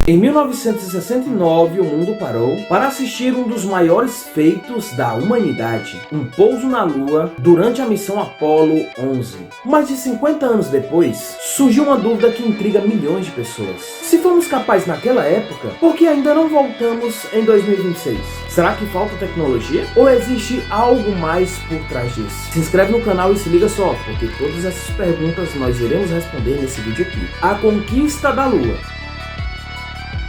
Em 1969, o mundo parou para assistir um dos maiores feitos da humanidade, um pouso na Lua durante a missão Apollo 11. Mais de 50 anos depois, surgiu uma dúvida que intriga milhões de pessoas. Se fomos capazes naquela época, por que ainda não voltamos em 2026? Será que falta tecnologia? Ou existe algo mais por trás disso? Se inscreve no canal e se liga só, porque todas essas perguntas nós iremos responder nesse vídeo aqui. A conquista da Lua.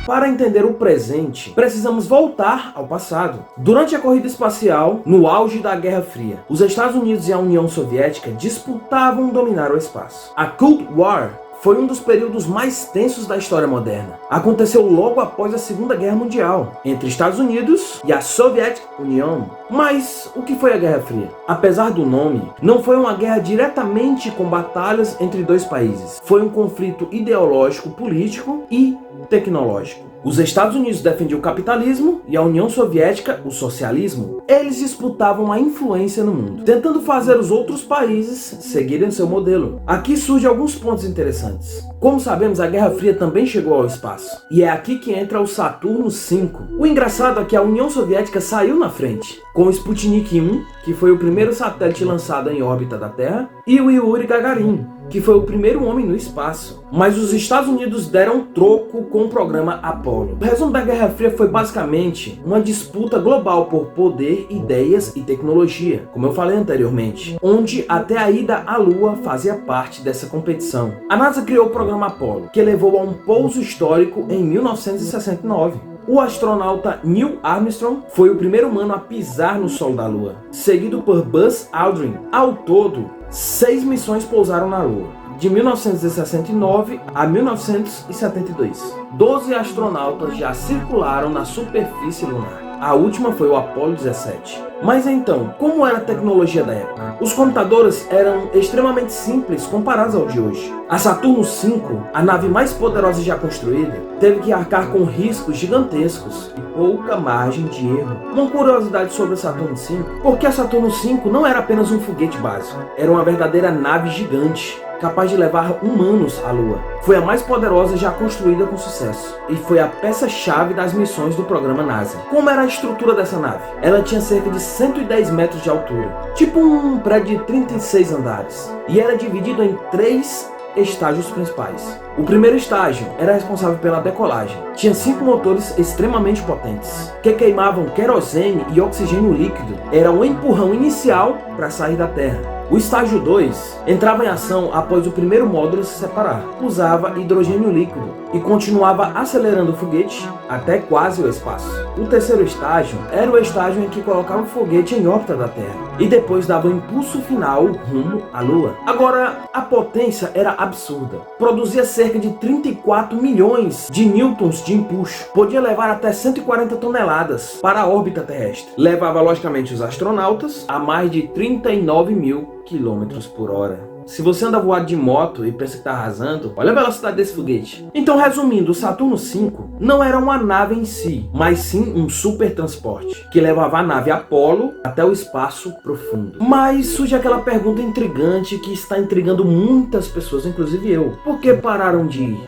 Para entender o presente, precisamos voltar ao passado. Durante a corrida espacial, no auge da Guerra Fria, os Estados Unidos e a União Soviética disputavam dominar o espaço. A Cold War foi um dos períodos mais tensos da história moderna. Aconteceu logo após a Segunda Guerra Mundial, entre Estados Unidos e a Soviet Union. Mas o que foi a Guerra Fria? Apesar do nome, não foi uma guerra diretamente com batalhas entre dois países. Foi um conflito ideológico, político e tecnológico. Os Estados Unidos defendiam o capitalismo e a União Soviética o socialismo. Eles disputavam a influência no mundo, tentando fazer os outros países seguirem seu modelo. Aqui surgem alguns pontos interessantes. Como sabemos, a Guerra Fria também chegou ao espaço, e é aqui que entra o Saturno V. O engraçado é que a União Soviética saiu na frente, com o Sputnik 1, que foi o primeiro satélite lançado em órbita da Terra, e o Yuri Gagarin, que foi o primeiro homem no espaço. Mas os Estados Unidos deram troco com o programa Apollo. O resumo da Guerra Fria foi basicamente uma disputa global por poder, ideias e tecnologia, como eu falei anteriormente, onde até a ida à Lua fazia parte dessa competição. A NASA criou o programa Apollo, que levou a um pouso histórico em 1969. O astronauta Neil Armstrong foi o primeiro humano a pisar no solo da Lua, seguido por Buzz Aldrin. Ao todo, 6 missões pousaram na Lua, de 1969 a 1972. 12 astronautas já circularam na superfície lunar. A última foi o Apollo 17. Mas então, como era a tecnologia da época? Os computadores eram extremamente simples comparados ao de hoje. A Saturno V, a nave mais poderosa já construída, teve que arcar com riscos gigantescos e pouca margem de erro. Uma curiosidade sobre a Saturno V, porque a Saturno V não era apenas um foguete básico, era uma verdadeira nave gigante, capaz de levar humanos à Lua. Foi a mais poderosa já construída com sucesso, e foi a peça-chave das missões do programa NASA. Como era a estrutura dessa nave? Ela tinha cerca de 110 metros de altura, tipo um prédio de 36 andares, e era dividido em 3 estágios principais. O primeiro estágio era responsável pela decolagem. Tinha 5 motores extremamente potentes, que queimavam querosene e oxigênio líquido. Era o empurrão inicial para sair da Terra. O estágio 2 entrava em ação após o primeiro módulo se separar. Usava hidrogênio líquido e continuava acelerando o foguete até quase o espaço. O terceiro estágio era o estágio em que colocava o foguete em órbita da Terra e depois dava o impulso final rumo à Lua. Agora, a potência era absurda. Produzia cerca de 34 milhões de newtons de empuxo. Podia levar até 140 toneladas para a órbita terrestre. Levava, logicamente, os astronautas a mais de 39 mil km/h. Se você anda voado de moto e pensa que está arrasando, olha a velocidade desse foguete. Então, resumindo, o Saturno V não era uma nave em si, mas sim um super transporte, que levava a nave Apollo até o espaço profundo. Mas surge aquela pergunta intrigante que está intrigando muitas pessoas, inclusive eu. Por que pararam de ir?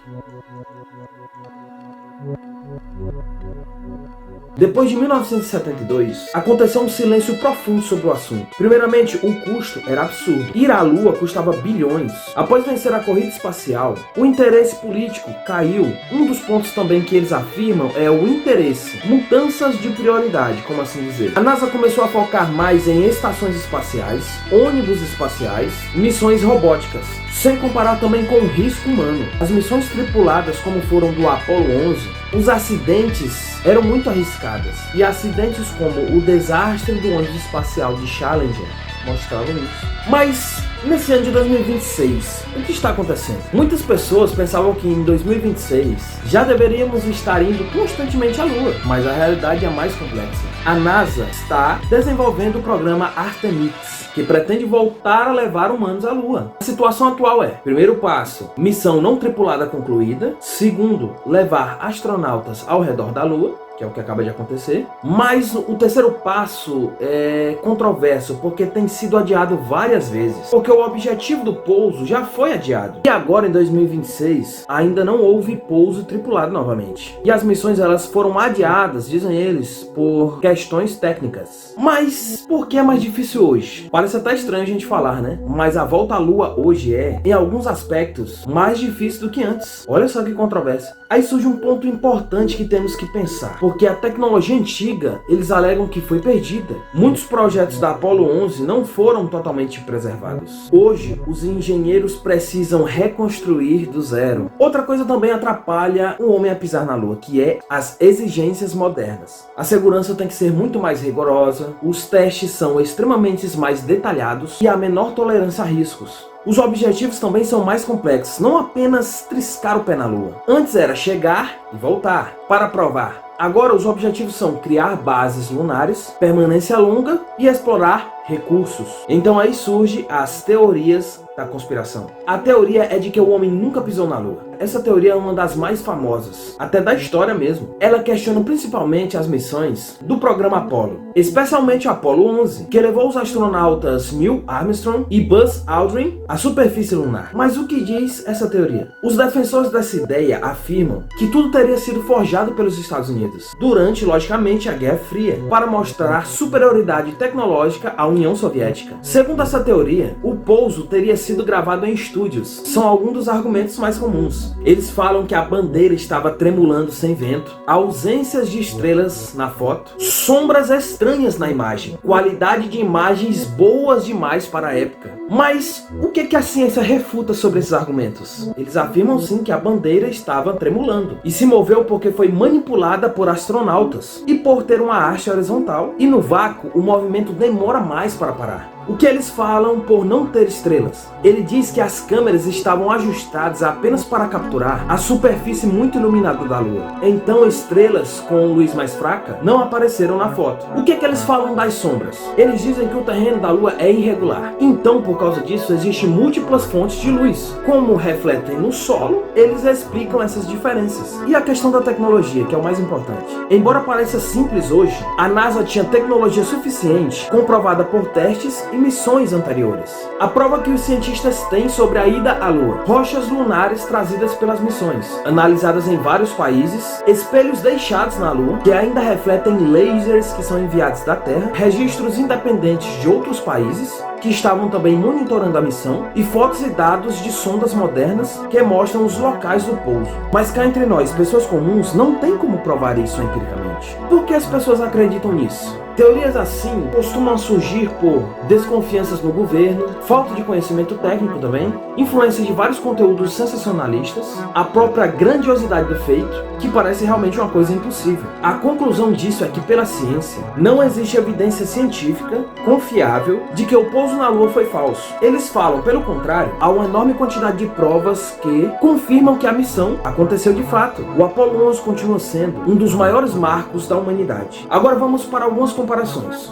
Depois de 1972, aconteceu um silêncio profundo sobre o assunto. Primeiramente, o custo era absurdo. Ir à Lua custava bilhões. Após vencer a corrida espacial, o interesse político caiu. Um dos pontos também que eles afirmam é o interesse. Mudanças de prioridade, como assim dizer. A NASA começou a focar mais em estações espaciais, ônibus espaciais, missões robóticas, sem comparar também com o risco humano. As missões tripuladas, como foram do Apollo 11, os acidentes eram muito arriscados, e acidentes como o desastre do ônibus espacial de Challenger mostravam isso. Mas nesse ano de 2026, o que está acontecendo? Muitas pessoas pensavam que em 2026 já deveríamos estar indo constantemente à Lua, mas a realidade é mais complexa. A NASA está desenvolvendo o programa Artemis, que pretende voltar a levar humanos à Lua. A situação atual é: primeiro passo, missão não tripulada concluída; segundo, levar astronautas ao redor da Lua, que é o que acaba de acontecer. Mas o terceiro passo é controverso, porque tem sido adiado várias vezes, porque o objetivo do pouso já foi adiado. E agora, em 2026, ainda não houve pouso tripulado novamente. E as missões, elas foram adiadas, dizem eles, por questões técnicas. Mas por que é mais difícil hoje? Parece até estranho a gente falar, né? Mas a volta à Lua hoje é, em alguns aspectos, mais difícil do que antes. Olha só que controvérsia. Aí surge um ponto importante que temos que pensar, porque a tecnologia antiga, eles alegam que foi perdida. Muitos projetos da Apollo 11 não foram totalmente preservados. Hoje, os engenheiros precisam reconstruir do zero. Outra coisa também atrapalha o homem a pisar na Lua, que é as exigências modernas. A segurança tem que ser muito mais rigorosa, os testes são extremamente mais detalhados e há menor tolerância a riscos. Os objetivos também são mais complexos, não apenas triscar o pé na Lua. Antes era chegar e voltar para provar. Agora os objetivos são criar bases lunares, permanência longa e explorar recursos. Então aí surge as teorias da conspiração. A teoria é de que o homem nunca pisou na Lua. Essa teoria é uma das mais famosas, até da história mesmo. Ela questiona principalmente as missões do programa Apollo, especialmente o Apollo 11, que levou os astronautas Neil Armstrong e Buzz Aldrin à superfície lunar. Mas o que diz essa teoria? Os defensores dessa ideia afirmam que tudo teria sido forjado pelos Estados Unidos, durante, logicamente, a Guerra Fria, para mostrar superioridade tecnológica à União Soviética. Segundo essa teoria, o pouso teria sido gravado em estúdios. São alguns dos argumentos mais comuns. Eles falam que a bandeira estava tremulando sem vento, ausências de estrelas na foto, sombras estranhas na imagem, qualidade de imagens boas demais para a época. Mas o que a ciência refuta sobre esses argumentos? Eles afirmam sim que a bandeira estava tremulando e se moveu porque foi manipulada por astronautas e por ter uma haste horizontal, e no vácuo o movimento demora mais para parar. O que eles falam por não ter estrelas? Ele diz que as câmeras estavam ajustadas apenas para capturar a superfície muito iluminada da Lua. Então estrelas com luz mais fraca não apareceram na foto. O que eles falam das sombras? Eles dizem que o terreno da Lua é irregular. Então, por causa disso, existem múltiplas fontes de luz. Como refletem no solo, eles explicam essas diferenças. E a questão da tecnologia, que é o mais importante. Embora pareça simples hoje, a NASA tinha tecnologia suficiente, comprovada por testes e missões anteriores. A prova que os cientistas têm sobre a ida à Lua: rochas lunares trazidas pelas missões, analisadas em vários países, espelhos deixados na Lua, que ainda refletem lasers que são enviados da Terra, registros independentes de outros países, que estavam também monitorando a missão, e fotos e dados de sondas modernas que mostram os locais do pouso. Mas cá entre nós, pessoas comuns, não tem como provar isso empiricamente. Por que as pessoas acreditam nisso? Teorias assim costumam surgir por desconfianças no governo, falta de conhecimento técnico também, influência de vários conteúdos sensacionalistas, a própria grandiosidade do feito, que parece realmente uma coisa impossível. A conclusão disso é que, pela ciência, não existe evidência científica confiável de que o pouso na Lua foi falso. Eles falam, pelo contrário, há uma enorme quantidade de provas que confirmam que a missão aconteceu de fato. O Apollo 11 continua sendo um dos maiores marcos da humanidade. Agora vamos para algumas comparações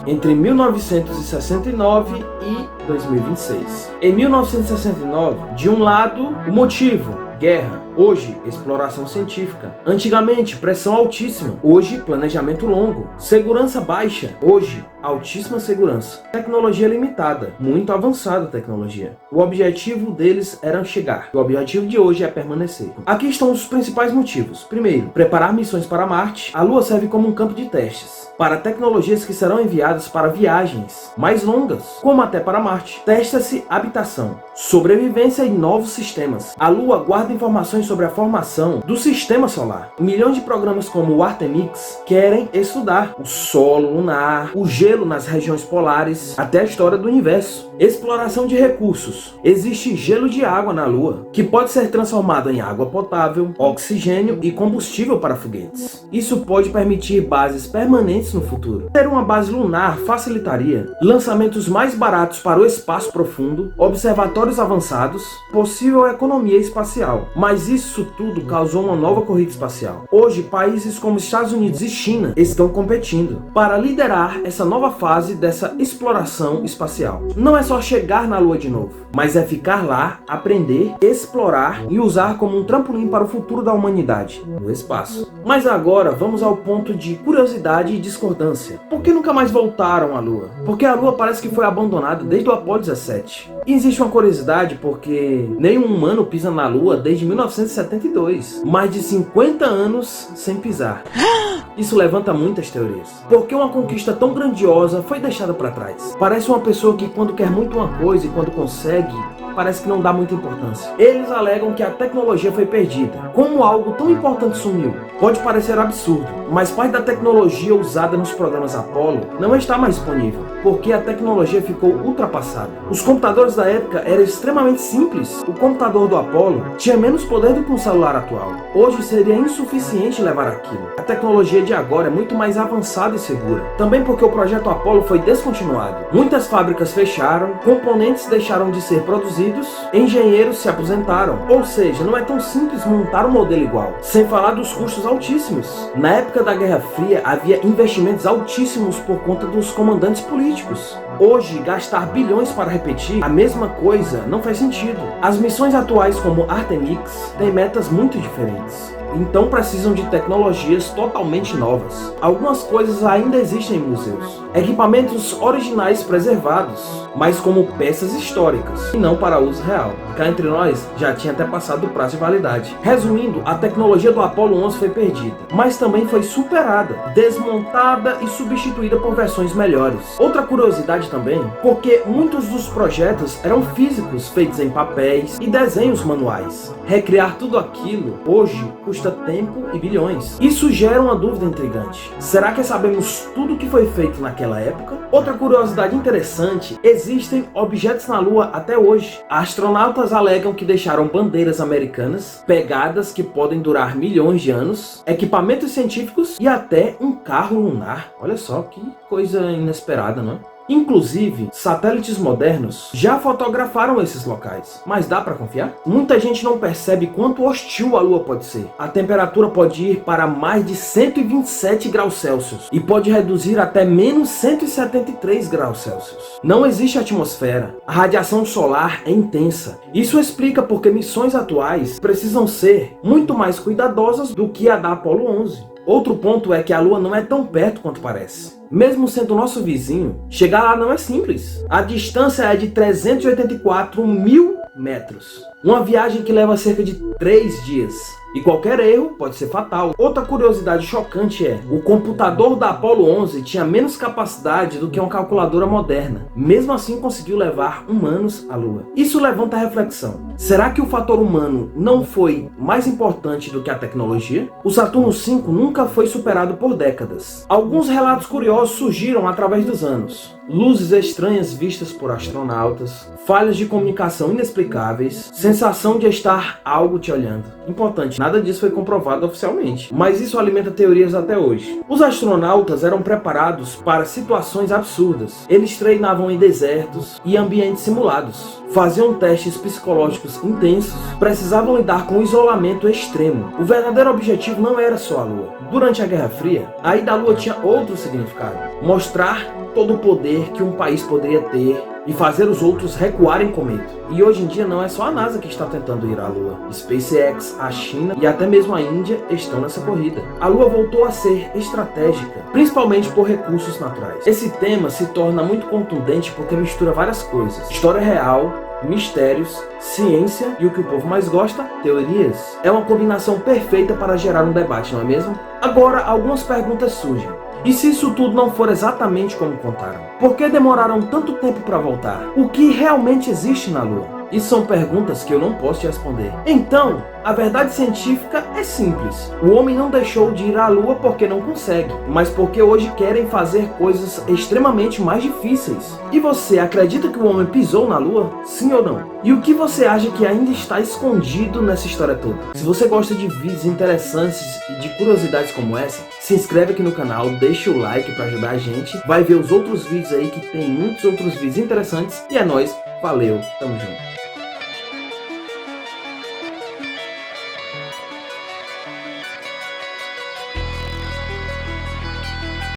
entre 1969 e 2026. Em 1969, de um lado, o motivo: guerra. Hoje, exploração científica. Antigamente, pressão altíssima. Hoje, planejamento longo. Segurança baixa. Hoje, altíssima segurança. Tecnologia limitada. Muito avançada tecnologia. O objetivo deles era chegar. O objetivo de hoje é permanecer. Aqui estão os principais motivos. Primeiro, preparar missões para Marte. A Lua serve como um campo de testes para tecnologias que serão enviadas para viagens mais longas, como até para Marte. Testa-se habitação, sobrevivência e novos sistemas. A Lua guarda informações sobre a formação do sistema solar. Milhões de programas como o Artemis querem estudar o solo lunar, o gelo nas regiões polares, até a história do universo. Exploração de recursos. Existe gelo de água na Lua, que pode ser transformado em água potável, oxigênio e combustível para foguetes. Isso pode permitir bases permanentes no futuro. Ter uma base lunar facilitaria lançamentos mais baratos para o espaço profundo, observatórios avançados, possível economia espacial. Mas isso tudo causou uma nova corrida espacial. Hoje, países como Estados Unidos e China estão competindo para liderar essa nova nova fase dessa exploração espacial. Não é só chegar na Lua de novo, mas é ficar lá, aprender, explorar e usar como um trampolim para o futuro da humanidade, no espaço. Mas agora vamos ao ponto de curiosidade e discordância. Por que nunca mais voltaram à Lua? Porque a Lua parece que foi abandonada desde o Apollo 17. E existe uma curiosidade porque nenhum humano pisa na Lua desde 1972. Mais de 50 anos sem pisar. Isso levanta muitas teorias. Por que uma conquista tão grandiosa foi deixada para trás? Parece uma pessoa que quando quer muito uma coisa e quando consegue, parece que não dá muita importância. Eles alegam que a tecnologia foi perdida. Como algo tão importante sumiu? Pode parecer absurdo, mas parte da tecnologia usada nos programas Apollo não está mais disponível, porque a tecnologia ficou ultrapassada. Os computadores da época eram extremamente simples. O computador do Apollo tinha menos poder do que um celular atual. Hoje seria insuficiente levar aquilo. A tecnologia de agora é muito mais avançada e segura. Também porque o projeto Apollo foi descontinuado. Muitas fábricas fecharam, componentes deixaram de ser produzidos, engenheiros se aposentaram. Ou seja, não é tão simples montar um modelo igual. Sem falar dos custos altíssimos. Na época da Guerra Fria havia investimentos altíssimos por conta dos comandantes políticos. Hoje, gastar bilhões para repetir a mesma coisa não faz sentido. As missões atuais como Artemis têm metas muito diferentes. Então precisam de tecnologias totalmente novas. Algumas coisas ainda existem em museus. Equipamentos originais preservados, mas como peças históricas, e não para uso real. Cá entre nós, já tinha até passado o prazo de validade. Resumindo, a tecnologia do Apollo 11 foi perdida, mas também foi superada, desmontada e substituída por versões melhores. Outra curiosidade também, porque muitos dos projetos eram físicos, feitos em papéis e desenhos manuais. Recriar tudo aquilo, hoje, custa tempo e bilhões. Isso gera uma dúvida intrigante. Será que sabemos tudo o que foi feito naquela época? Outra curiosidade interessante, existem objetos na Lua até hoje. Astronautas alegam que deixaram bandeiras americanas, pegadas que podem durar milhões de anos, equipamentos científicos e até um carro lunar. Olha só que coisa inesperada, não é? Inclusive, satélites modernos já fotografaram esses locais. Mas dá para confiar? Muita gente não percebe quanto hostil a Lua pode ser. A temperatura pode ir para mais de 127 graus Celsius e pode reduzir até menos 173 graus Celsius. Não existe atmosfera. A radiação solar é intensa. Isso explica porque missões atuais precisam ser muito mais cuidadosas do que a da Apollo 11. Outro ponto é que a Lua não é tão perto quanto parece. Mesmo sendo nosso vizinho, chegar lá não é simples. A distância é de 384 mil metros. Uma viagem que leva cerca de 3 dias. E qualquer erro pode ser fatal. Outra curiosidade chocante é, o computador da Apollo 11 tinha menos capacidade do que uma calculadora moderna. Mesmo assim conseguiu levar humanos à Lua. Isso levanta a reflexão. Será que o fator humano não foi mais importante do que a tecnologia? O Saturno V nunca foi superado por décadas. Alguns relatos curiosos surgiram através dos anos. Luzes estranhas vistas por astronautas, falhas de comunicação inexplicáveis, sensação de estar algo te olhando. Importante, nada disso foi comprovado oficialmente, mas isso alimenta teorias até hoje. Os astronautas eram preparados para situações absurdas. Eles treinavam em desertos e ambientes simulados, faziam testes psicológicos intensos, precisavam lidar com isolamento extremo. O verdadeiro objetivo não era só a Lua. Durante a Guerra Fria, a ida à Lua tinha outro significado: mostrar todo o poder que um país poderia ter e fazer os outros recuarem com medo. E hoje em dia não é só a NASA que está tentando ir à Lua. SpaceX, a China e até mesmo a Índia estão nessa corrida. A Lua voltou a ser estratégica, principalmente por recursos naturais. Esse tema se torna muito contundente porque mistura várias coisas: história real, mistérios, ciência e o que o povo mais gosta, teorias. É uma combinação perfeita para gerar um debate, não é mesmo? Agora, algumas perguntas surgem. E se isso tudo não for exatamente como contaram? Por que demoraram tanto tempo para voltar? O que realmente existe na Lua? Isso são perguntas que eu não posso te responder. Então, a verdade científica é simples. O homem não deixou de ir à Lua porque não consegue, mas porque hoje querem fazer coisas extremamente mais difíceis. E você acredita que o homem pisou na Lua? Sim ou não? E o que você acha que ainda está escondido nessa história toda? Se você gosta de vídeos interessantes e de curiosidades como essa, se inscreve aqui no canal, deixa o like para ajudar a gente. Vai ver os outros vídeos aí que tem muitos outros vídeos interessantes. E é nóis, valeu, tamo junto.